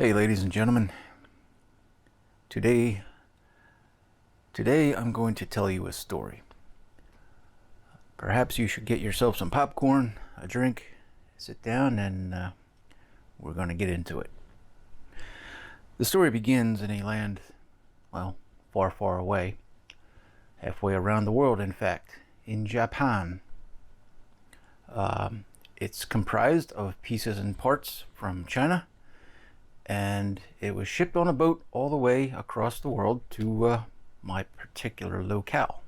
Hey ladies and gentlemen, today I'm going to tell you a story. Perhaps you should get yourself some popcorn, a drink, sit down, and we're going to get into it. The story begins in a land, well, far, far away, halfway around the world, in fact, in Japan. It's comprised of pieces and parts from China, and it was shipped on a boat all the way across the world to my particular locale.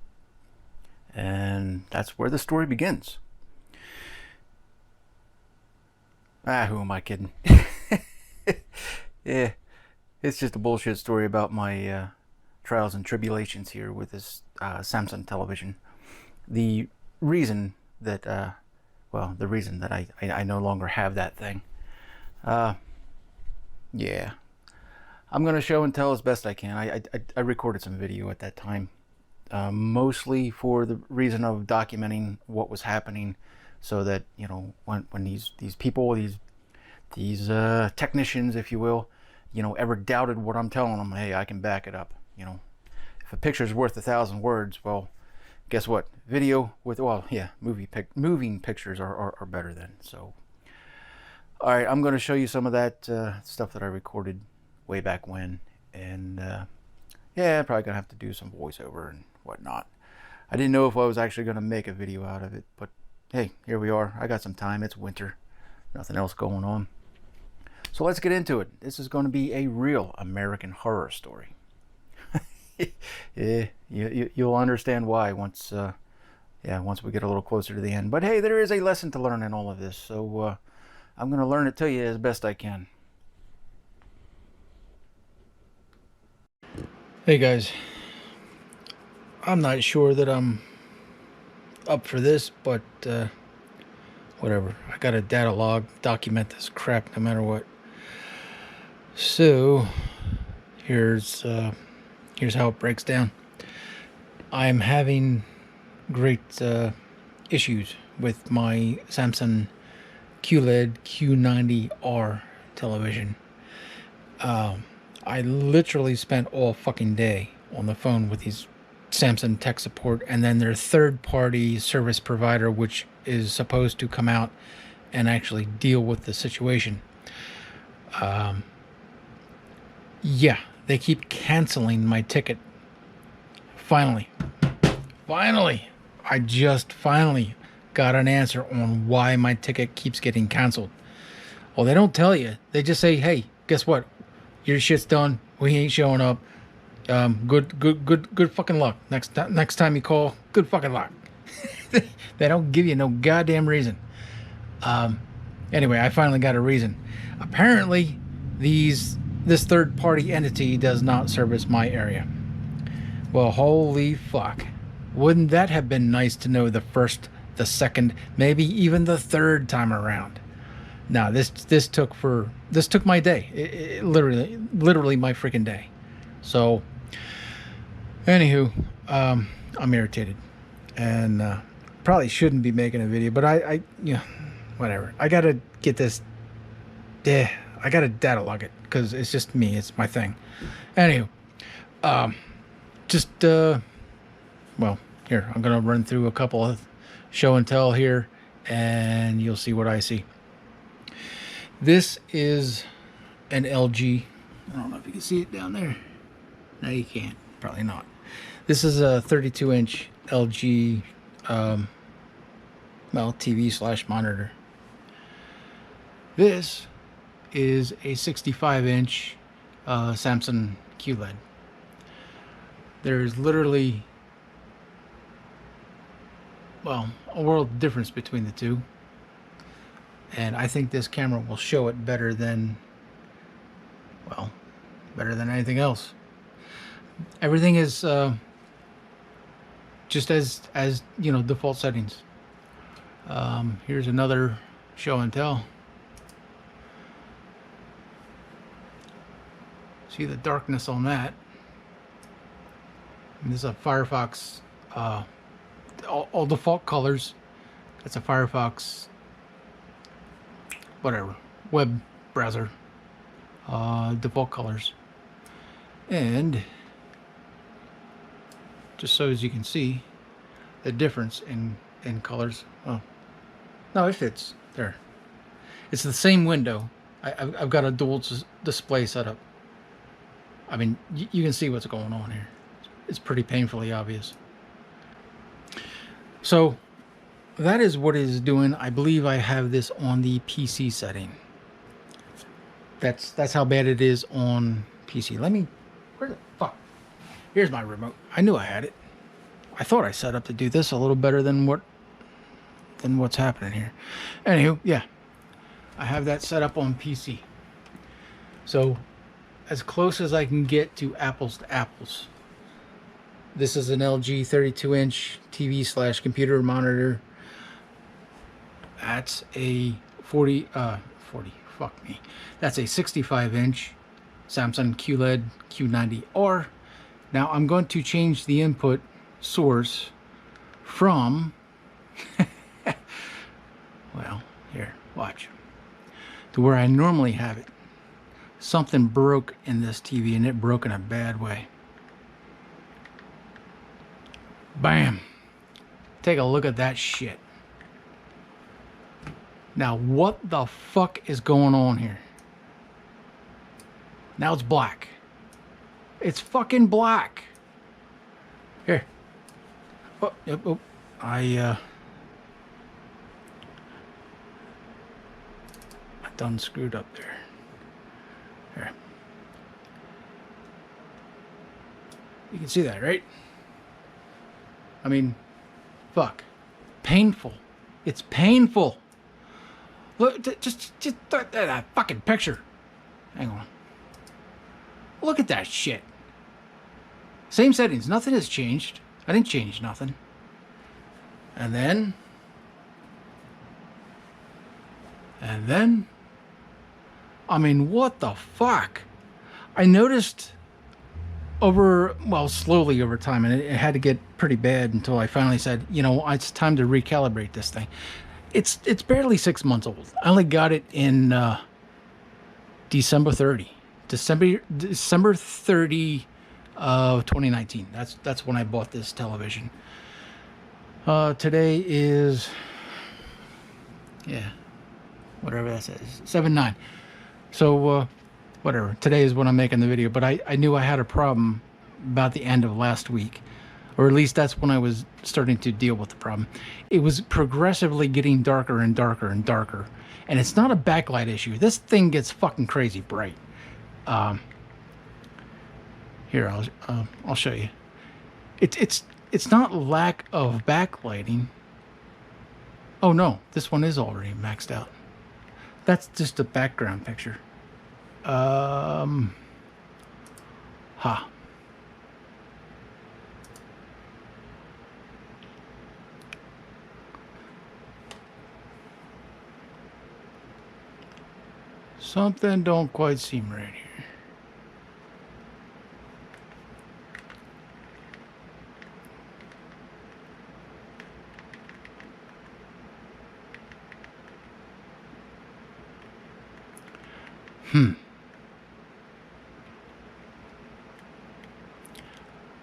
And that's where the story begins. Who am I kidding? Yeah, it's just a bullshit story about my trials and tribulations here with this Samsung television. The reason that, the reason that I no longer have that thing. Yeah, I'm going to show and tell as best I can. I recorded some video at that time, mostly for the reason of documenting what was happening, so that, you know, when these people, these technicians, if you will, you know, ever doubted what I'm telling them, hey, I can back it up. You know, if a picture's worth 1,000 words, well, guess what? Video with, well, yeah, moving pictures are better then. So. Alright, I'm going to show you some of that stuff that I recorded way back when, and yeah, I'm probably going to have to do some voiceover and whatnot. I didn't know if I was actually going to make a video out of it, but hey, here we are. I got some time. It's winter. Nothing else going on. So let's get into it. This is going to be a real American horror story. Yeah, you'll understand why once we get a little closer to the end. But hey, there is a lesson to learn in all of this, so I'm going to learn it to you as best I can. Hey guys, I'm not sure that I'm up for this, but whatever. I got a data log, document this crap no matter what. So here's how it breaks down. I'm having great issues with my Samsung QLED Q90R television. I literally spent all fucking day on the phone with these Samsung tech support, and then their third-party service provider, which is supposed to come out and actually deal with the situation. Yeah, they keep canceling my ticket. Finally, I just finally got an answer on why my ticket keeps getting canceled. Well, they don't tell you. They just say, hey, guess what? Your shit's done. We ain't showing up. Good fucking luck. Next time you call, good fucking luck. They don't give you no goddamn reason. Anyway, I finally got a reason. Apparently, this third-party entity does not service my area. Well, holy fuck. Wouldn't that have been nice to know the first, the second, maybe even the third time around? Now, this took my day. It literally my freaking day. So, anywho, I'm irritated, and probably shouldn't be making a video, but I whatever. I gotta get this. I gotta data log it because it's just me. It's my thing. Anywho, well, here I'm gonna run through a couple of show and tell here, and you'll see what I see. This is an LG. I don't know if you can see it down there. No, you can't. Probably not. This is a 32-inch LG, TV / monitor. This is a 65-inch Samsung QLED. There's literally, well, a world of difference between the two. And I think this camera will show it better than anything else. Everything is just as you know, default settings. Here's another show and tell. See the darkness on that. And this is a Firefox, all default colors. It's a Firefox, whatever, web browser. default colors. And just so as you can see the difference in colors. Oh, no, it fits there. It's the same window. I've got a dual display setup. I mean, you can see what's going on here. It's pretty painfully obvious. So that is what it is doing. I believe I have this on the PC setting. That's how bad it is on PC. Let me, where the fuck? Here's my remote. I knew I had it. I thought I set up to do this a little better than what's happening here. Anywho, yeah, I have that set up on PC. So as close as I can get to apples to apples. This is an LG 32-inch TV / computer monitor. That's a 40, fuck me. That's a 65-inch Samsung QLED Q90R. Now I'm going to change the input source from, well, here, watch, to where I normally have it. Something broke in this TV, and it broke in a bad way. Bam. Take a look at that shit. Now, what the fuck is going on here? Now it's black. It's fucking black. Here. Oh, yep, oh. I done screwed up there. Here. You can see that, right? I mean, fuck. Painful. It's painful. Look, just that fucking picture. Hang on. Look at that shit. Same settings. Nothing has changed. I didn't change nothing. And then, I mean, what the fuck? I noticed slowly over time, and it had to get pretty bad until I finally said, you know, it's time to recalibrate this thing. It's barely 6 months old. I only got it in December 30 of 2019. That's when I bought this television. Today is, yeah, whatever that says, 7/9. So whatever, today is when I'm making the video, but I knew I had a problem about the end of last week, or at least that's when I was starting to deal with the problem. It was progressively getting darker and darker and darker, and it's not a backlight issue. This thing gets fucking crazy bright. Here, I'll show you. It's not lack of backlighting. Oh no, this one is already maxed out. That's just a background picture. Something don't quite seem right here.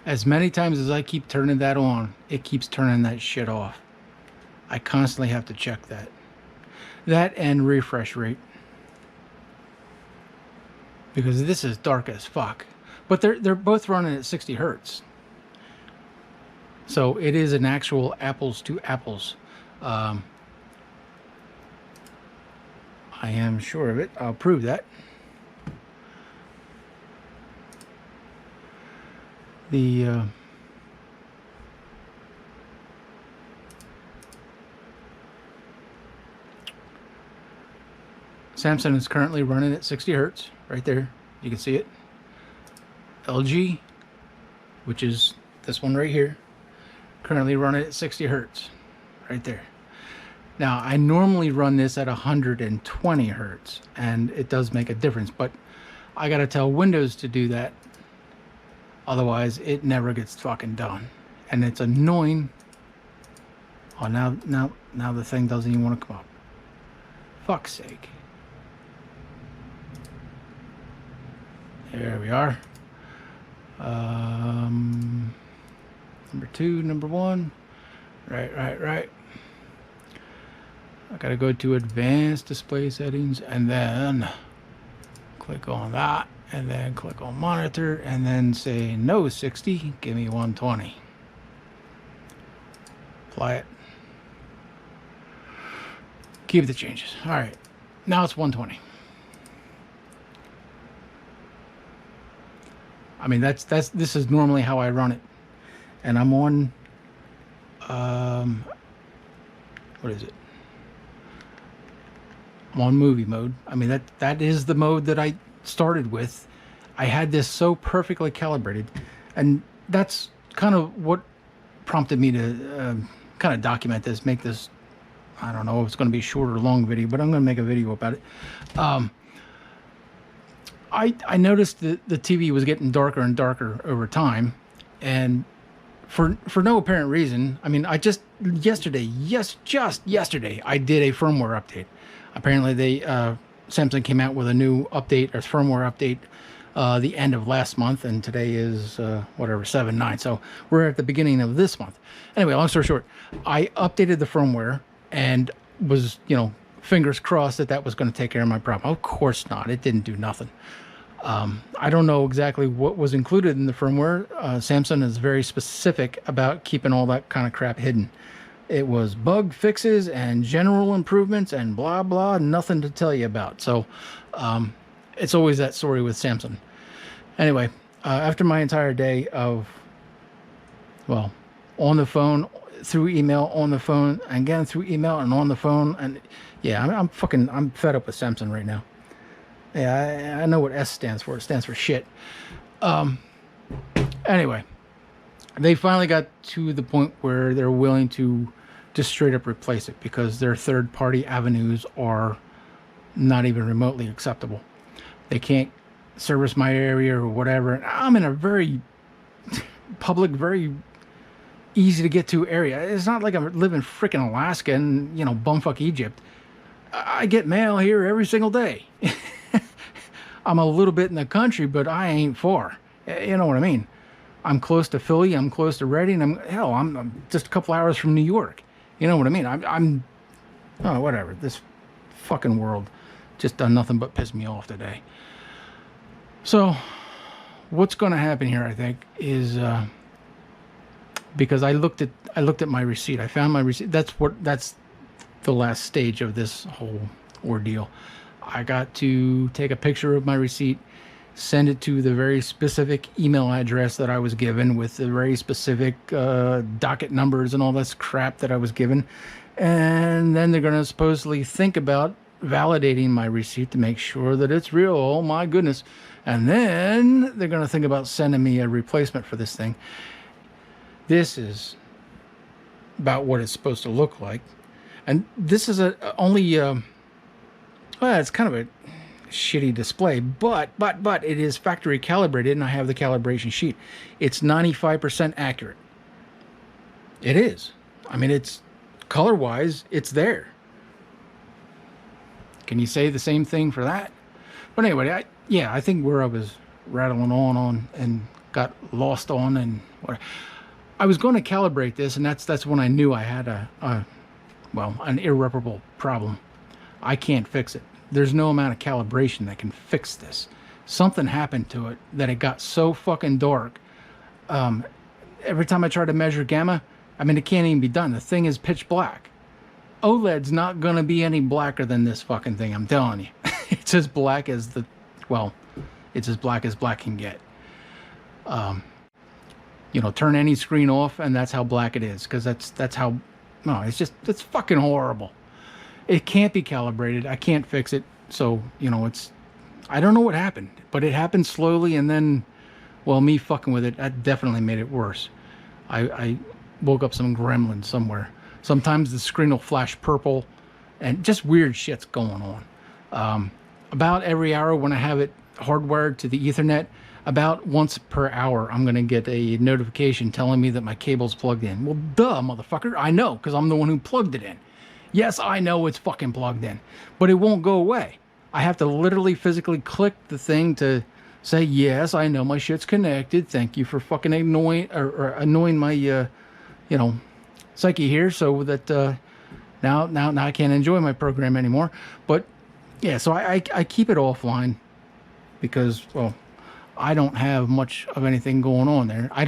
As many times as I keep turning that on, it keeps turning that shit off. I constantly have to check that. That and refresh rate. Because this is dark as fuck. But they're both running at 60 hertz. So it is an actual apples to apples. I am sure of it. I'll prove that. The Samsung is currently running at 60 hertz right there. You can see it. LG, which is this one right here, currently running at 60 hertz right there. Now, I normally run this at 120 hertz, and it does make a difference, but I gotta tell Windows to do that. Otherwise, it never gets fucking done. And it's annoying. Oh, now the thing doesn't even want to come up. Fuck's sake. There we are. Number 2, number 1. Right. I gotta go to advanced display settings and then click on that and then click on monitor and then say no 60, give me 120. Apply it. Keep the changes. All right, now it's 120. I mean, this is normally how I run it, and I'm on what is it? I'm on movie mode. I mean, that is the mode that I started with. I had this so perfectly calibrated, and that's kind of what prompted me to kind of document this, make this, I don't know if it's going to be a short or long video, but I'm going to make a video about it. I noticed that the TV was getting darker and darker over time, and for no apparent reason. I mean, just yesterday, I did a firmware update. Apparently, Samsung came out with a new update, or firmware update, the end of last month, and today is whatever, 7/9. So we're at the beginning of this month. Anyway, long story short, I updated the firmware and was, fingers crossed that was going to take care of my problem. Of course not. It didn't do nothing. I don't know exactly what was included in the firmware. Samsung is very specific about keeping all that kind of crap hidden. It was bug fixes and general improvements and blah, blah, nothing to tell you about. So it's always that story with Samsung. Anyway, after my entire day of, well, on the phone, through email, on the phone, and again through email and on the phone, and yeah, I'm fed up with Samsung right now. Yeah, I know what S stands for. It stands for shit. Anyway, they finally got to the point where they're willing to just straight up replace it because their third-party avenues are not even remotely acceptable. They can't service my area or whatever. I'm in a very public, very easy to get to area. It's not like I live in freaking Alaska and, bumfuck Egypt. I get mail here every single day. I'm a little bit in the country, but I ain't far. You know what I mean? I'm close to Philly. I'm close to Reading. I'm just a couple hours from New York. You know what I mean? Oh, whatever. This fucking world just done nothing but piss me off today. So what's going to happen here, I think, is because I looked at my receipt. I found my receipt. That's the last stage of this whole ordeal. I got to take a picture of my receipt, send it to the very specific email address that I was given with the very specific docket numbers and all this crap that I was given. And then they're going to supposedly think about validating my receipt to make sure that it's real. Oh my goodness. And then they're going to think about sending me a replacement for this thing. This is about what it's supposed to look like. And this is well, it's kind of a shitty display, but it is factory calibrated, and I have the calibration sheet. It's 95% accurate. It is. I mean, it's color-wise, it's there. Can you say the same thing for that? But anyway, I think where I was rattling on and got lost on and what I was going to calibrate this, and that's when I knew I had an irreparable problem. I can't fix it. There's no amount of calibration that can fix this. Something happened to it that it got so fucking dark. Every time I try to measure gamma, I mean, it can't even be done. The thing is pitch black. OLED's not going to be any blacker than this fucking thing, I'm telling you. It's as black as it's as black as black can get. Turn any screen off, and that's how black it is, because that's how, no, it's fucking horrible. It can't be calibrated. I can't fix it. So, I don't know what happened, but it happened slowly, and then, well, me fucking with it, that definitely made it worse. I woke up some gremlin somewhere. Sometimes the screen will flash purple, and just weird shit's going on. About every hour when I have it hardwired to the Ethernet, about once per hour, I'm going to get a notification telling me that my cable's plugged in. Well, duh, motherfucker. I know, because I'm the one who plugged it in. Yes, I know it's fucking plugged in, but it won't go away. I have to literally physically click the thing to say, yes, I know my shit's connected. Thank you for fucking or annoying my, psyche here, so that now I can't enjoy my program anymore. But yeah, so I keep it offline because, well, I don't have much of anything going on there. I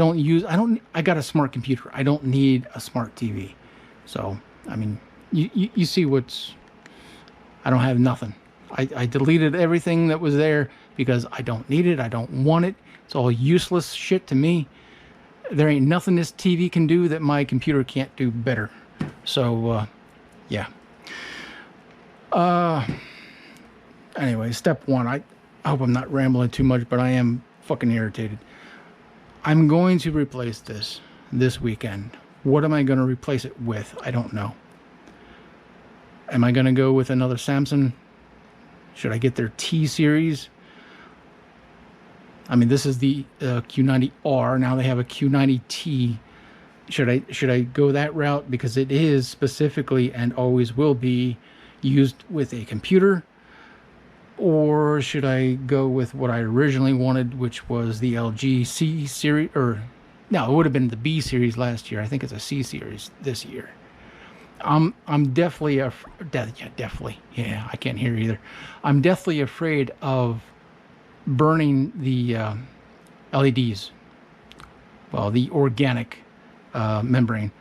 got a smart computer. I don't need a smart TV. So, I mean, you see I don't have nothing. I deleted everything that was there because I don't need it. I don't want it. It's all useless shit to me. There ain't nothing this TV can do that my computer can't do better. So, yeah. Anyway, step one. I hope I'm not rambling too much, but I am fucking irritated. I'm going to replace this weekend. What am I going to replace it with? I don't know. Am I going to go with another Samsung? Should I get their T series? I mean, this is the Q90R. Now they have a Q90T. Should I go that route because it is specifically and always will be used with a computer? Or should I go with what I originally wanted, which was the LG C series? Or no, it would have been the B series last year. I think it's a C series this year. I'm definitely definitely. Yeah, I can't hear either. I'm deathly afraid of burning the LEDs. Well, the organic membrane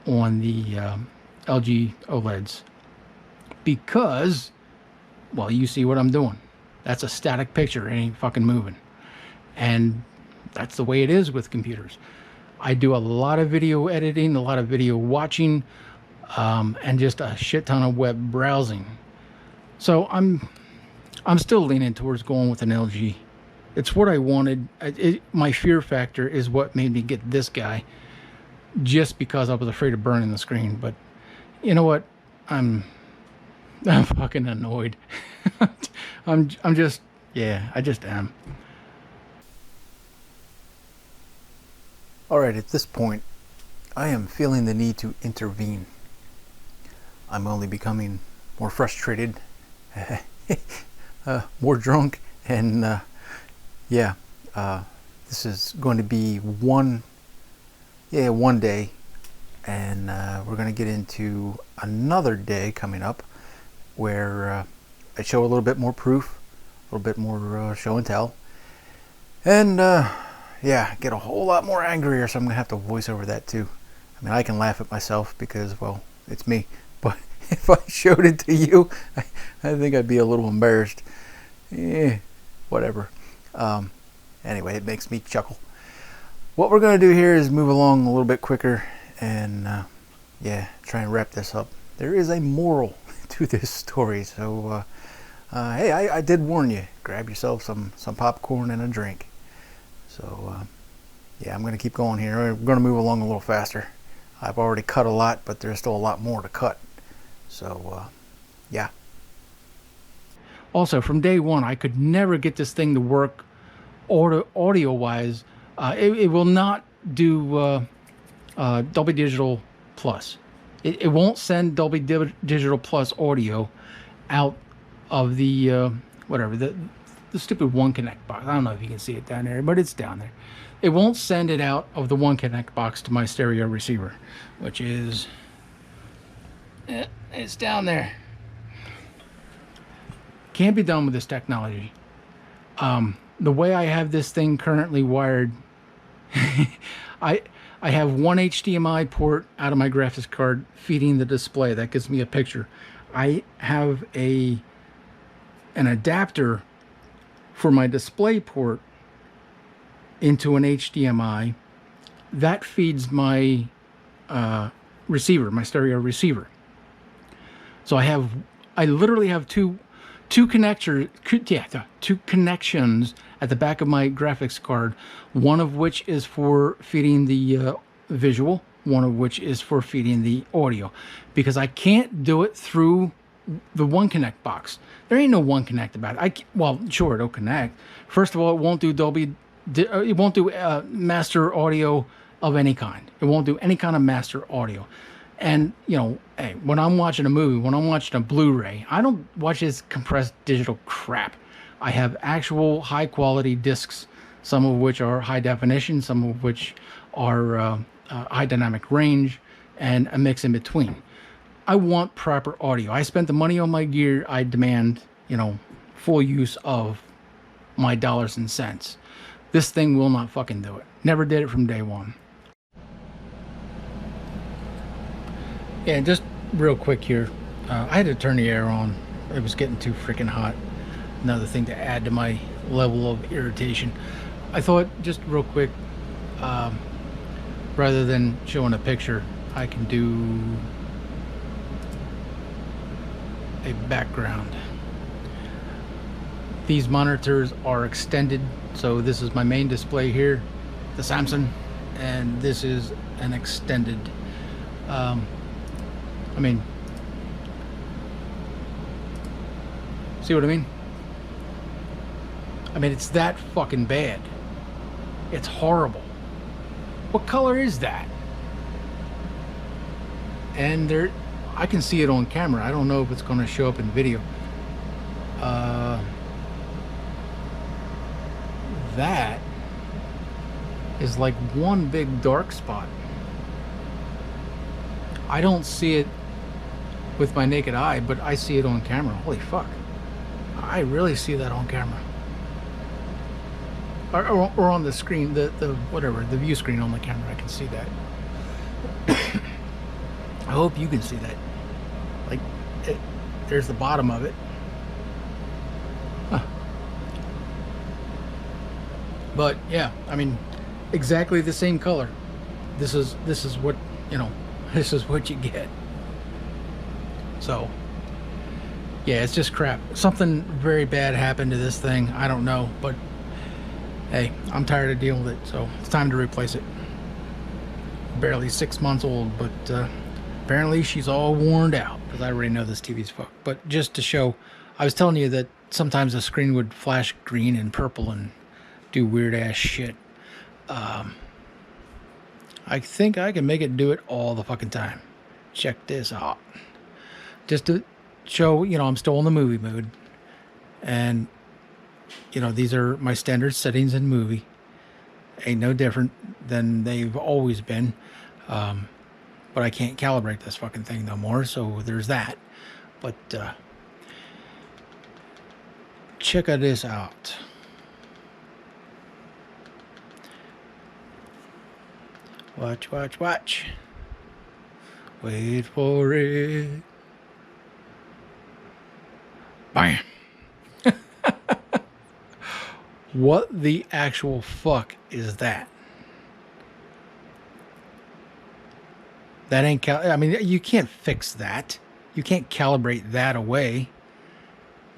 on the LG OLEDs, because, well, you see what I'm doing. That's a static picture. It ain't fucking moving. And that's the way it is with computers. I do a lot of video editing, a lot of video watching, and just a shit ton of web browsing. So I'm still leaning towards going with an LG. It's what I wanted. My fear factor is what made me get this guy, just because I was afraid of burning the screen. But you know what? I'm fucking annoyed. I'm just, yeah, I just am. Alright, at this point, I am feeling the need to intervene. I'm only becoming more frustrated, more drunk, and this is going to be one day, and we're going to get into another day coming up where I show a little bit more proof, a little bit more show and tell, and get a whole lot more angrier, so I'm going to have to voice over that too. I mean, I can laugh at myself because, well, it's me, but if I showed it to you, I think I'd be a little embarrassed. Whatever. Anyway, it makes me chuckle. What we're going to do here is move along a little bit quicker and try and wrap this up. There is a moral to this story, so hey, I did warn you. Grab yourself some popcorn and a drink. So I'm going to keep going here. We're going to move along a little faster. I've already cut a lot, but there's still a lot more to cut. So yeah. Also, from day one, I could never get this thing to work audio-wise. It will not do Dolby Digital Plus. It won't send Dolby Digital Plus audio out of the the stupid One Connect box. I don't know if you can see it down there, but it's down there. It won't send it out of the One Connect box to my stereo receiver, which is it's down there. Can't be done with this technology. The way I have this thing currently wired, I have one HDMI port out of my graphics card feeding the display. That gives me a picture. I have an adapter for my display port into an HDMI that feeds my receiver, my stereo receiver. So I literally have two connections at the back of my graphics card, one of which is for feeding the visual, one of which is for feeding the audio, because I can't do it through the One Connect box. There ain't no One Connect about it. Well, sure, it'll connect. First of all, it won't do it won't do master audio of any kind. It won't do any kind of master audio. And, hey, when I'm watching a movie, when I'm watching a Blu-ray, I don't watch this compressed digital crap. I have actual high quality discs, some of which are high definition, some of which are high dynamic range, and a mix in between. I want proper audio. I spent the money on my gear. I demand, full use of my dollars and cents. This thing will not fucking do it. Never did it from day one. Yeah, just real quick here. I had to turn the air on. It was getting too freaking hot. Another thing to add to my level of irritation. I thought, just real quick, rather than showing a picture, I can do a background. These monitors are extended, so this is my main display here, the Samsung, and this is an extended. I mean, see what I mean? I mean, it's that fucking bad. It's horrible. What color is that? And there, I can see it on camera. I don't know if it's going to show up in video. That is like one big dark spot. I don't see it with my naked eye, but I see it on camera. Holy fuck. I really see that on camera. Or on the screen, the whatever, the view screen on the camera, I can see that. I hope you can see that. Like, there's the bottom of it. Huh. But yeah, I mean, exactly the same color. This is what, this is what you get. So yeah, it's just crap. Something very bad happened to this thing. I don't know, but hey, I'm tired of dealing with it, so it's time to replace it. Barely 6 months old, but apparently she's all worn out, because I already know this TV's fucked. But just to show, I was telling you that sometimes the screen would flash green and purple and do weird ass shit. I think I can make it do it all the fucking time. Check this out. Just to show, I'm still in the movie mood. And, these are my standard settings in movie. Ain't no different than they've always been. But I can't calibrate this fucking thing no more, so there's that. But, check this out. Watch, watch, watch. Wait for it. Bam. What the actual fuck is that? That ain't I mean, you can't fix that. You can't calibrate that away.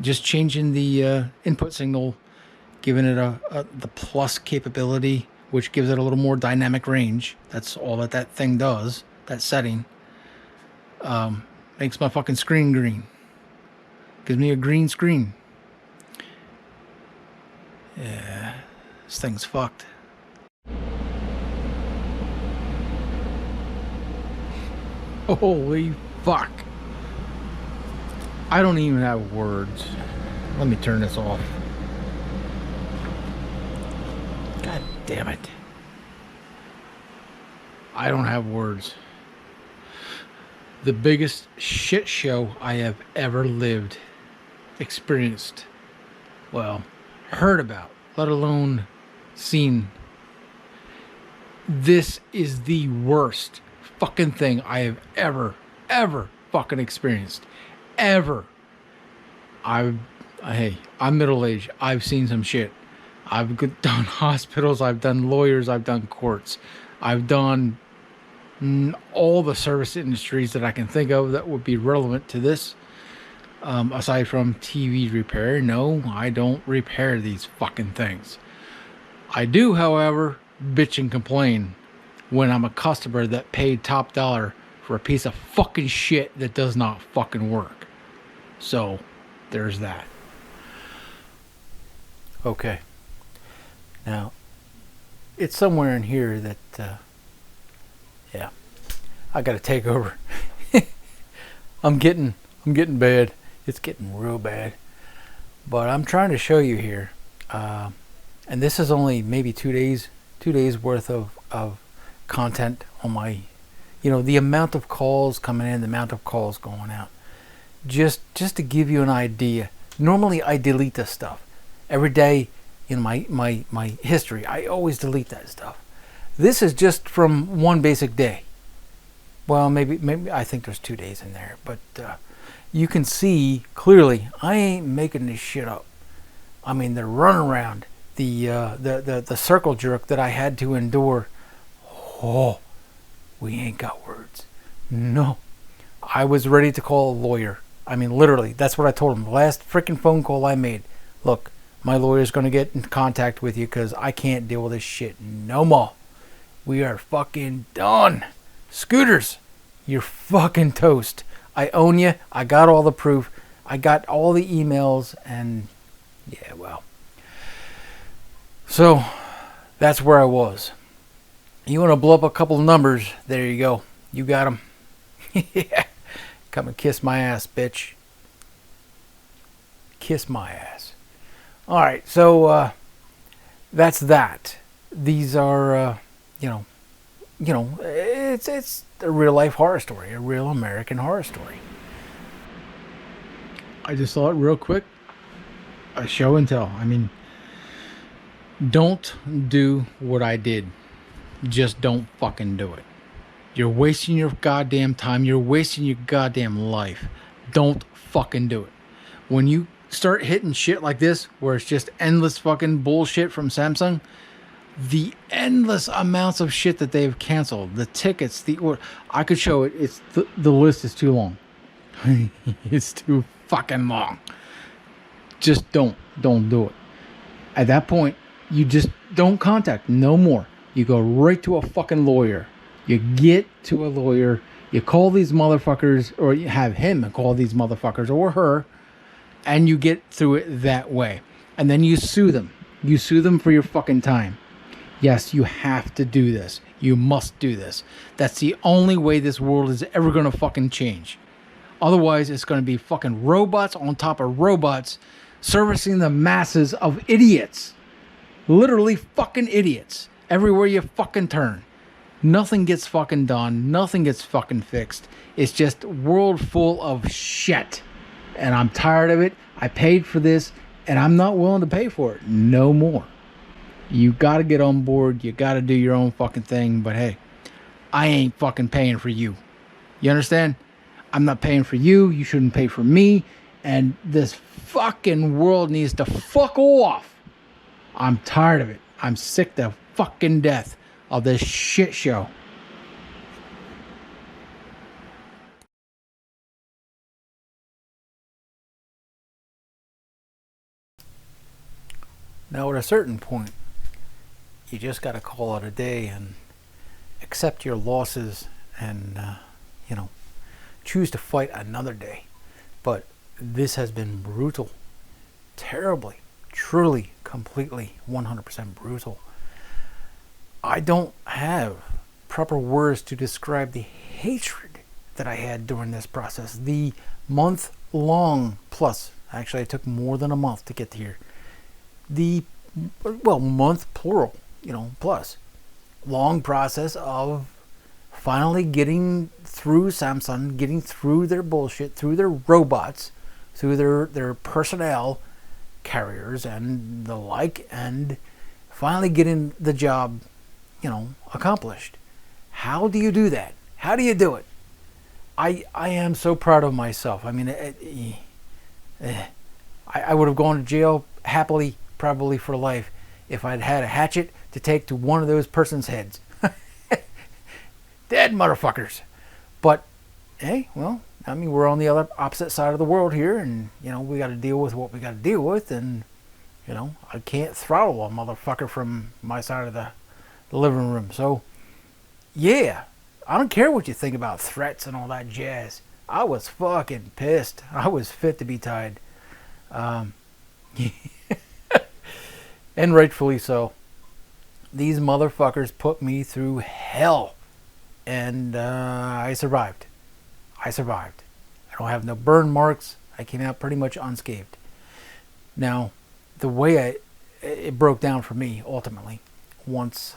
Just changing the input signal, giving it the plus capability, which gives it a little more dynamic range. That's all that thing does. That setting makes my fucking screen green. Gives me a green screen. Yeah, this thing's fucked. Holy fuck. I don't even have words. Let me turn this off. God damn it. I don't have words. The biggest shit show I have ever lived, experienced, well, heard about, let alone seen. This is the worst fucking thing I have ever fucking experienced. Ever. Hey, I'm middle-aged. I've seen some shit. I've done hospitals, I've done lawyers, I've done courts. I've done all the service industries that I can think of that would be relevant to this. Aside from TV repair, no, I don't repair these fucking things. I do, however, bitch and complain when I'm a customer that paid top dollar for a piece of fucking shit that does not fucking work. So, there's that. Okay. Now, it's somewhere in here that, yeah, I gotta take over. I'm getting bad. It's getting real bad. But I'm trying to show you here, and this is only maybe 2 days worth of content on my, the amount of calls coming in, the amount of calls going out. Just to give you an idea. Normally I delete this stuff every day in my history. I always delete that stuff. This is just from one basic day. Well, maybe I think there's 2 days in there, but you can see clearly I ain't making this shit up. I mean, the runaround, the circle jerk that I had to endure. Oh, we ain't got words. No, I was ready to call a lawyer. I mean, literally, that's what I told him. The last freaking phone call I made. Look, my lawyer's going to get in contact with you because I can't deal with this shit no more. We are fucking done. Scooters, you're fucking toast. I own you. I got all the proof. I got all the emails, and yeah, well. So, that's where I was. You want to blow up a couple of numbers? There you go. You got them. Yeah. Come and kiss my ass, bitch. Kiss my ass. All right, so that's that. These are, it's a real life horror story, a real American horror story. I just thought real quick, a show and tell. I mean, don't do what I did. Just don't fucking do it. You're wasting your goddamn time. You're wasting your goddamn life. Don't fucking do it. When you start hitting shit like this, where it's just endless fucking bullshit from Samsung, the endless amounts of shit that they've canceled, the tickets, the order, I could show it. It's the list is too long. It's too fucking long. Just don't do it. At that point, you just don't contact no more. You go right to a fucking lawyer. You get to a lawyer, you call these motherfuckers, or you have him call these motherfuckers or her, and you get through it that way. And then you sue them. You sue them for your fucking time. Yes, you have to do this. You must do this. That's the only way this world is ever going to fucking change. Otherwise, it's going to be fucking robots on top of robots servicing the masses of idiots. Literally fucking idiots. Everywhere you fucking turn. Nothing gets fucking done. Nothing gets fucking fixed. It's just a world full of shit. And I'm tired of it. I paid for this, and I'm not willing to pay for it no more. You got to get on board. You got to do your own fucking thing. But hey, I ain't fucking paying for you. You understand? I'm not paying for you. You shouldn't pay for me. And this fucking world needs to fuck off. I'm tired of it. I'm sick to fucking death of this shit show. Now, at a certain point, you just got to call it a day and accept your losses and, choose to fight another day. But this has been brutal. Terribly. Truly, completely, 100% brutal. I don't have proper words to describe the hatred that I had during this process. The month-long plus, actually it took more than a month to get here. Month plural, plus. Long process of finally getting through Samsung, getting through their bullshit, through their robots, through their personnel carriers and the like, and finally getting the job accomplished. How do you do that? How do you do it? I am so proud of myself. I mean, I would have gone to jail happily, probably for life, if I'd had a hatchet to take to one of those person's heads. Dead motherfuckers. But hey, well, I mean, we're on the other opposite side of the world here, and we got to deal with what we got to deal with, and I can't throttle a motherfucker from my side of the living room. So yeah, I don't care what you think about threats and all that jazz. I was fucking pissed. I was fit to be tied. And rightfully so. These motherfuckers put me through hell. And I survived. I don't have no burn marks. I came out pretty much unscathed. Now, the way it broke down for me ultimately, once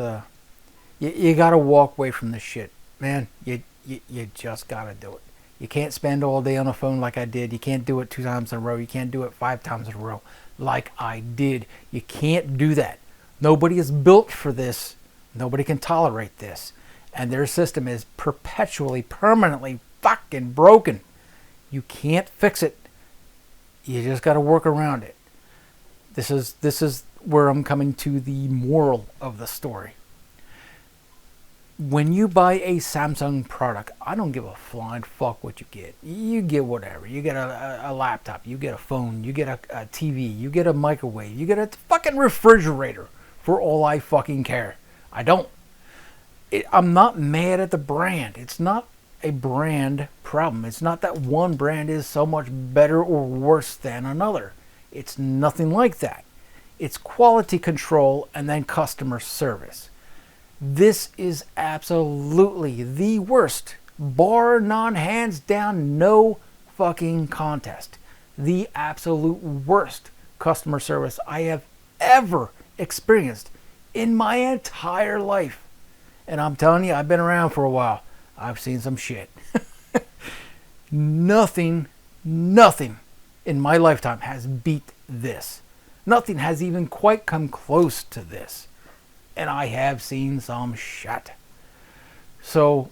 you got to walk away from this shit, man. You just got to do it. You can't spend all day on a phone like I did. You can't do it 2 times in a row. You can't do it 5 times in a row like I did. You can't do that. Nobody is built for this. Nobody can tolerate this. And their system is perpetually, permanently fucking broken. You can't fix it. You just got to work around it. This is where I'm coming to the moral of the story. When you buy a Samsung product, I don't give a flying fuck what you get. You get whatever. You get a laptop, you get a phone, you get a TV, you get a microwave, you get a fucking refrigerator, for all I fucking care. I don't. I'm not mad at the brand. It's not a brand problem. It's not that one brand is so much better or worse than another. It's nothing like that. It's quality control and then customer service. This is absolutely the worst, bar none, hands down, no fucking contest. The absolute worst customer service I have ever experienced in my entire life. And I'm telling you, I've been around for a while. I've seen some shit. Nothing in my lifetime has beat this. Nothing has even quite come close to this. And I have seen some shit. So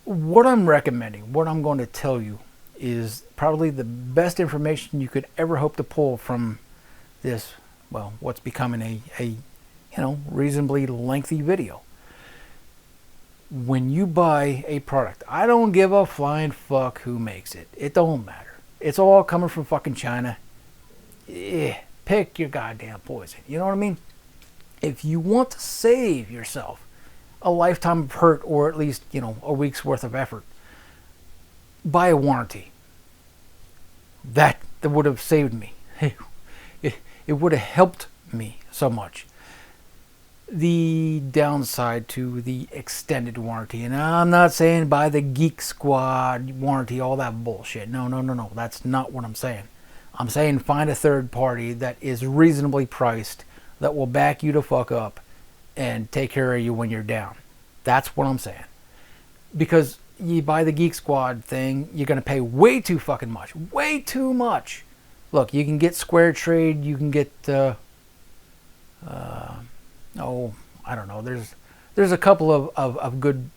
what I'm recommending, what I'm going to tell you, is probably the best information you could ever hope to pull from this, well, what's becoming a reasonably lengthy video. When you buy a product, I don't give a flying fuck who makes it. It don't matter. It's all coming from fucking China. Pick your goddamn poison. You know what I mean? If you want to save yourself a lifetime of hurt, or at least, a week's worth of effort, buy a warranty. That would have saved me. It would have helped me so much. The downside to the extended warranty, and I'm not saying buy the Geek Squad warranty, all that bullshit. No. That's not what I'm saying. I'm saying find a third party that is reasonably priced, that will back you to fuck up and take care of you when you're down. That's what I'm saying. Because you buy the Geek Squad thing, you're going to pay way too fucking much. Way too much. Look, you can get Square Trade, you can get, I don't know. There's a couple of good,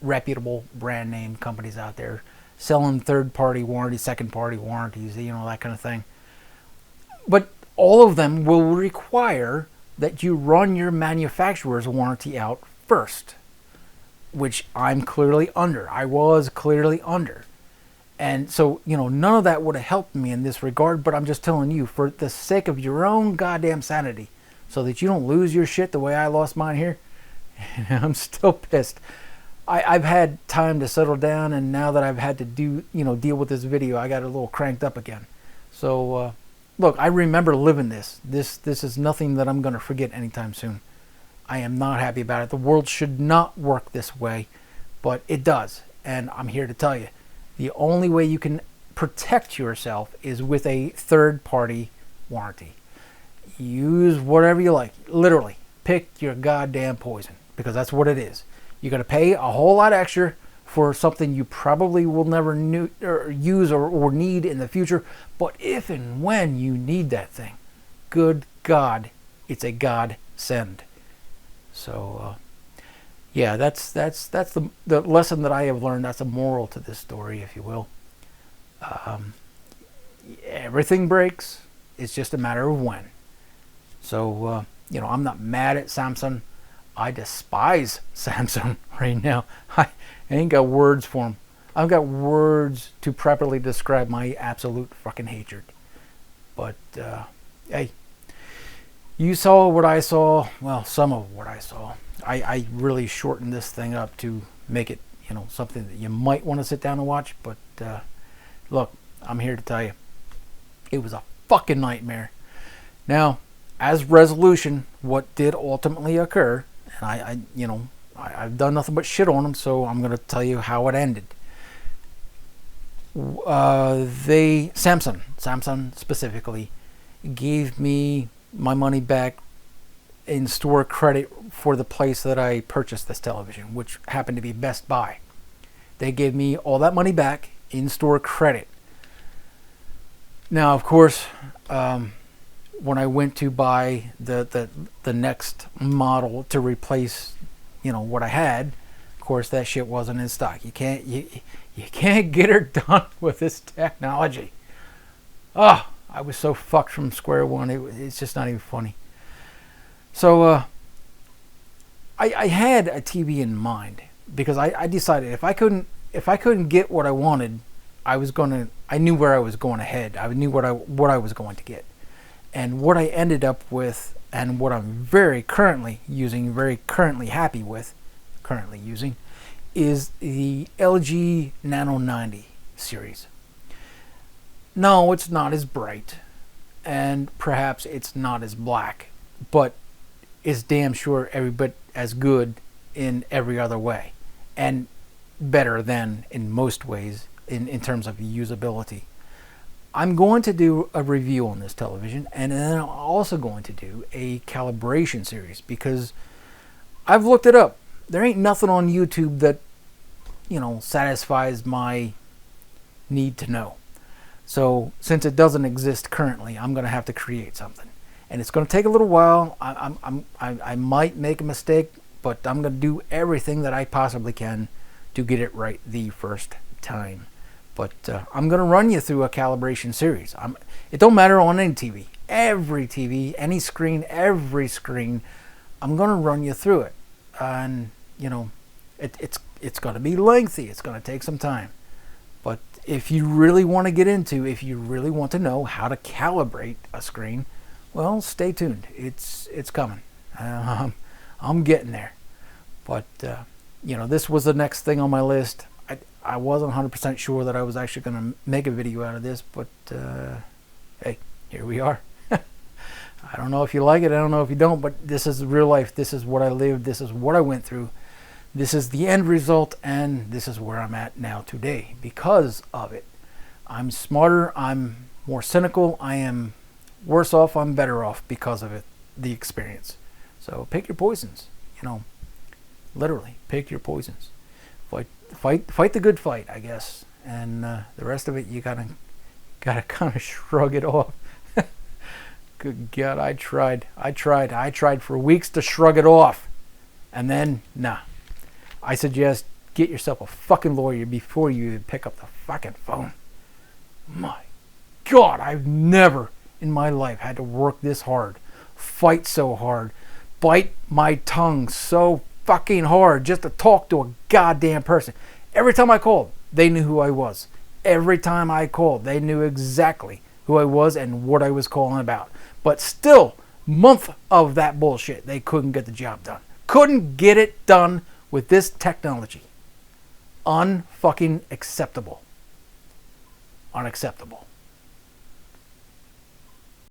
reputable brand name companies out there selling third-party warranties, second-party warranties, that kind of thing. But all of them will require that you run your manufacturer's warranty out first, which I'm clearly under. I was clearly under. And so, none of that would have helped me in this regard, but I'm just telling you, for the sake of your own goddamn sanity, so that you don't lose your shit the way I lost mine here, I'm still pissed. I've had time to settle down, and now that I've had to deal with this video, I got a little cranked up again. So, look, I remember living this. This is nothing that I'm going to forget anytime soon. I am not happy about it. The world should not work this way, but it does. And I'm here to tell you, the only way you can protect yourself is with a third-party warranty. Use whatever you like. Literally, pick your goddamn poison, because that's what it is. You're going to pay a whole lot extra for something you probably will never use or need in the future. But if and when you need that thing, good God, it's a godsend. So, yeah, that's the lesson that I have learned. That's a moral to this story, if you will. Everything breaks. It's just a matter of when. So, I'm not mad at Samsung. I despise Samsung right now. I ain't got words for them. I've got words to properly describe my absolute fucking hatred. But, hey, you saw what I saw. Well, some of what I saw. I really shortened this thing up to make it, something that you might want to sit down and watch. But, look, I'm here to tell you, it was a fucking nightmare. Now, as resolution, what did ultimately occur, and I've done nothing but shit on them, so I'm going to tell you how it ended. Samsung specifically, gave me my money back in store credit for the place that I purchased this television, which happened to be Best Buy. They gave me all that money back in store credit. Now, of course, when I went to buy the next model to replace, what I had, of course that shit wasn't in stock. You can't get her done with this technology. Oh, I was so fucked from square one. It's just not even funny. So I had a TV in mind because I decided if I couldn't get what I wanted, I knew where I was going ahead. I knew what I was going to get. And what I ended up with, and what I'm very currently happy with, is the LG Nano 90 series. No, it's not as bright, and perhaps it's not as black, but it's damn sure every bit as good in every other way, and better than in most ways in terms of usability. I'm going to do a review on this television, and then I'm also going to do a calibration series because I've looked it up. There ain't nothing on YouTube that, satisfies my need to know. So since it doesn't exist currently, I'm going to have to create something. And it's going to take a little while. I might make a mistake, but I'm going to do everything that I possibly can to get it right the first time. But I'm going to run you through a calibration series. It don't matter on any TV. Every TV, any screen, every screen, I'm going to run you through it. And, it's going to be lengthy. It's going to take some time. But if you really want to know how to calibrate a screen, well, stay tuned. It's coming. I'm getting there. But, this was the next thing on my list. I wasn't 100% sure that I was actually going to make a video out of this, but hey, here we are. I don't know if you like it, I don't know if you don't, but this is real life. This is what I lived. This is what I went through. This is the end result, and this is where I'm at now today because of it. I'm smarter. I'm more cynical. I am worse off. I'm better off because of it, the experience. So pick your poisons. Literally, pick your poisons. Fight the good fight, I guess, and the rest of it you gotta kind of shrug it off. Good God, I tried for weeks to shrug it off, and then nah. I suggest get yourself a fucking lawyer before you even pick up the fucking phone. My God, I've never in my life had to work this hard, fight so hard, bite my tongue so fucking hard just to talk to a goddamn person. Every time I called, they knew who I was. Every time I called, they knew exactly who I was and what I was calling about. But still, month of that bullshit, they couldn't get the job done. Couldn't get it done with this technology. Unfucking acceptable. Unacceptable.